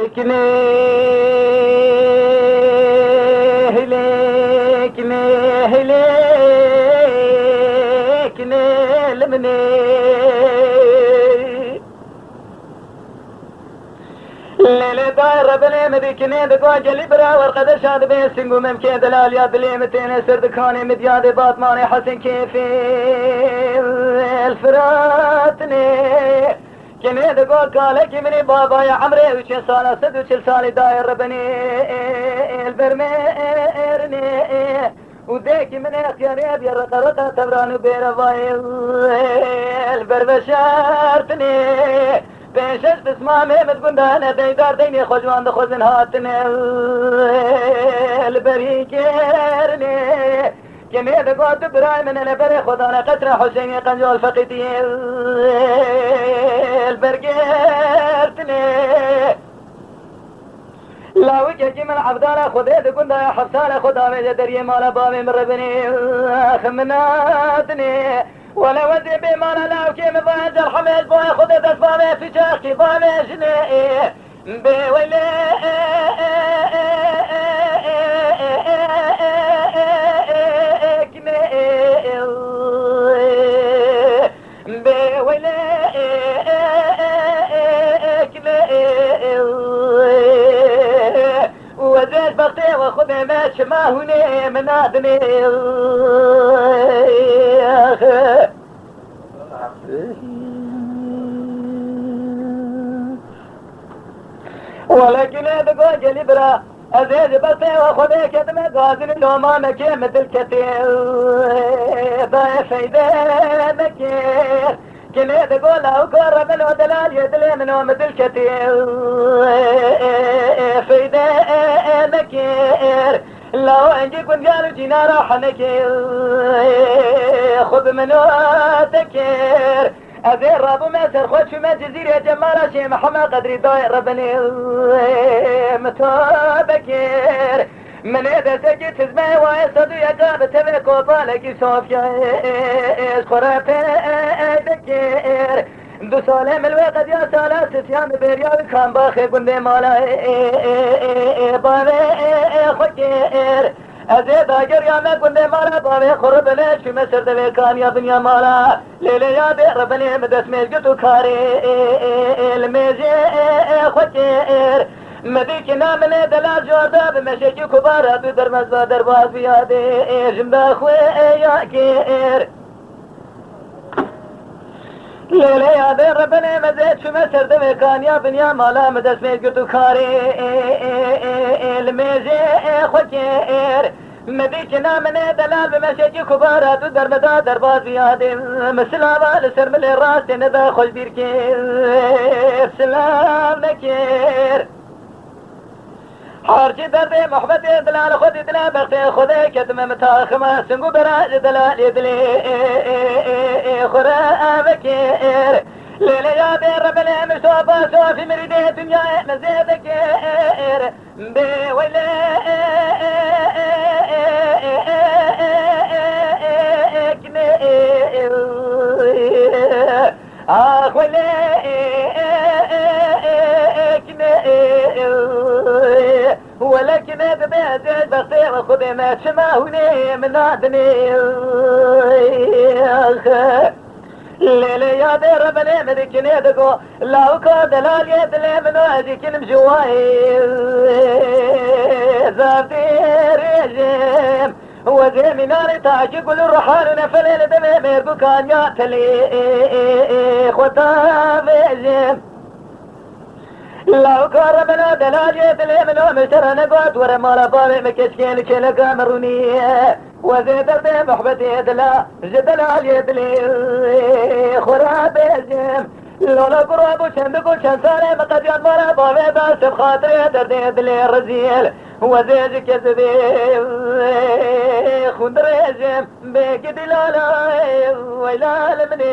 كني هليك هليك لمني ليلة دايرة بلي مديكني دقوا جلي برا ورقد شاد بين سنقو ممكن دلال يا بلي متين سرد كاني مديادي باطماني حسن كيفي الفراتني كني دقوا قالك مني بابا يا عمري وش سالة سد وش سالي داير بني البرميرني وديك من اختياري ابي رقرقة تبرانو بيرفاي البربشارتني بيشش بسمامي متقندانة ديدار ديني خوجوان دخوزن هاتني البريكيرني كمي دقوت براي من البري خدانا قطرة حسيني قنجول فقيتي البركيرتني لا وجهي من عبدالة خذي دقندا يا حفصالة خدا بيجا دري مالا بابي من ربني خمناتني ولا ودي بمالا لا وكيم ضايج الحميد بوي خذي دسبابي في شاخي بابي جني بويلي وزيد بغتي وخذي ماشي ما هوني من ادني ولكن بقول جلي برا ازيد بغتي وخذي كدمة غازل لو ما مكي مثل كتير ضيف ايدي مكير كني تقول او قرب من ودلال يدلي منو مثل كتير في ذا مكير لو انجي كنت قالوا جينا راح نكير خذ منو تكير أذير رابو ماسر خوش في ما جزير يا جمال شي محمد قدري داير ربني متابكير من إذا سجت زمي ويصدو يقاب تبك وطالك صوفيا خرافة دكير دو سالم الوقت يا سالا ستيان بريال كان باخي قندي مالا بابي خكير أزيد أجر يا ما قندي مالا بابي خرب ليش في مصر دوي كان يا بنيا مالا ليلي يا دي ربني مدس ميزقتو كاري الميزي خكير مديكنا من دلال جوردا بمشيكي كبارا بدر مزا درباز بيادي جنبا خوي يا كير ليلي يا دي ربني مزيد في مصر دوي كان يا بنيا مالا مدس ميزقتو كاري الميزي خكير مديكنا من دلال بمشيكي كبارا بدر مزا درباز بيادي مسلابا لسر من الراس ندا خوش بيركير سلام نكير حارجي دردي محبتي دلال خدي دلال بغتي خدي كتم متاخمة سنقو براج دلال يدلي خرا بكير ليلي يا دي ربني مشوفا شوفي مريدي دنيا مزيدكير بويلي آخ ويلي ولكن ببيت بغتي وخذي ما تشماهوني من عدني ليلي يا دي ربني مدكني دقو لو كود لا يدلي من واجيك مجواي زابدي رجيم وزي من ناري تعجب الروحان نفل دمي ميرقو كان يعتلي خطاب جيم لو قربنا دلال يدلي منو مشتر نقود ورا مالا بابي مكشكين كلا قامروني وزي دربي محبتي دلا جدلال يدلي خراب الجيم لولا قراب وشندق وشنسالي مقديان مرا بابي بس بخاطري دردي يدلي الرزيل وزي جكزبي خندر الجيم بيك دلالا ويلا لمني